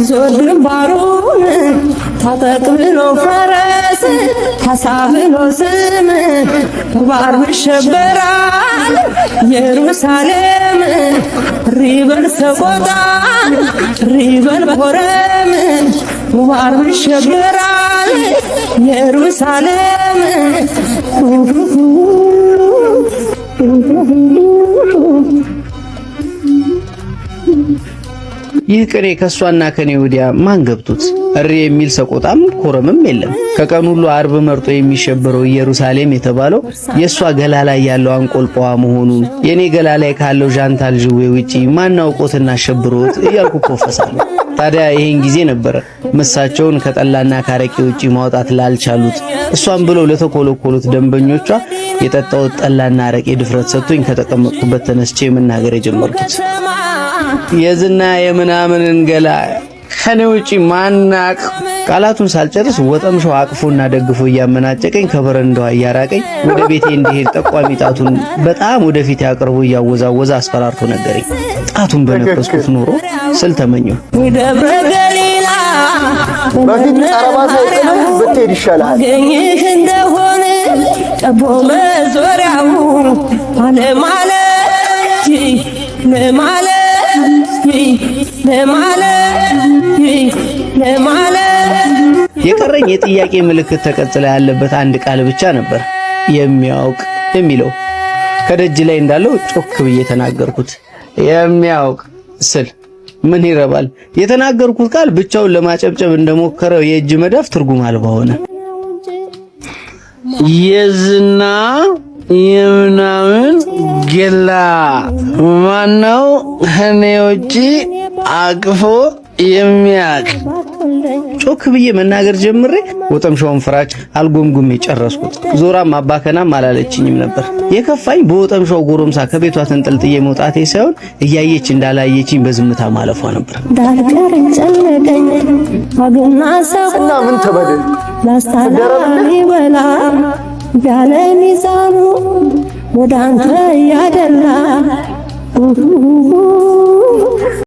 ዞር ግንባሩን ታጠቅ ብሎ ፈረስ ካሳ ብሎ ስም ባር ይሸበራል ኢየሩሳሌም ሪበል ሰቆጣ ሪበል ኮረም ባር ይሸበራል ኢየሩሳሌም ይህ ቅኔ ከሷና ከኔ ወዲያ ማን ገብቶት እሪ የሚል ሰቆጣም ኮረምም የለም። ከቀን ሁሉ አርብ መርጦ የሚሸበረው ኢየሩሳሌም የተባለው የሷ ገላ ላይ ያለው አንቆልጳዋ መሆኑን የኔ ገላ ላይ ካለው ዣንታል ጅዌ ውጪ ማን አውቆትና አሸብሮት እያልኩ ኮፈሳለሁ። ታዲያ ይሄን ጊዜ ነበር ምሳቸውን ከጠላና ካረቄ ውጪ ማውጣት ላልቻሉት እሷን ብለው ለተኮለኮሉት ደንበኞቿ የጠጣው ጠላና አረቄ ድፍረት ሰጥቶኝ ከተቀመጥኩበት ተነስቼ መናገር የጀመርኩት። የዝና የምናምንን ገላ ከኔ ውጪ ማናቅ። ቃላቱን ሳልጨርስ ወጠምሻው አቅፎና ደግፎ እያመናጨቀኝ ከበረንዳው እያራቀኝ ወደ ቤቴ እንዲሄድ ጠቋሚ ጣቱን በጣም ወደፊት ያቀርቦ እያወዛወዛ አስፈራርቶ ነገረኝ። ጣቱን በነፈስኩት ኖሮ ስል ተመኘው። ደብረ ገሊላ በፊት ጠረባ ሳይቀር ብትሄድ ይሻላል። ገኝህ እንደሆነ ጠቦ መዞሪያው ለማለት የቀረኝ የጥያቄ ምልክት ተቀጽላ ያለበት አንድ ቃል ብቻ ነበር፣ የሚያውቅ የሚለው። ከደጅ ላይ እንዳለው ጮክ ብዬ ተናገርኩት። የሚያውቅ ስል ምን ይረባል? የተናገርኩት ቃል ብቻውን ለማጨብጨብ እንደሞከረው የእጅ መዳፍ ትርጉም አልባ ሆነ። የዝና የምናምን ገላ ማነው ከኔ ውጪ አቅፎ የሚያቅ? ጮክ ብዬ መናገር ጀምሬ ወጠምሻውን ፍራጭ አልጎምጉሜ ጨረስኩት። ዞራም አባከናም አላለችኝም ነበር። የከፋኝ በወጠምሻው ጎረምሳ ከቤቷ ተንጠልጥዬ መውጣቴ ሳይሆን እያየች እንዳላየችኝ በዝምታ ማለፏ ነበር። ዳልቀረኝ ጨነቀኝ አግና ሰውና ምን ተበደል ላስታዳሪ በላ ያለ ሚዛኑ ወዳንተ ያደላ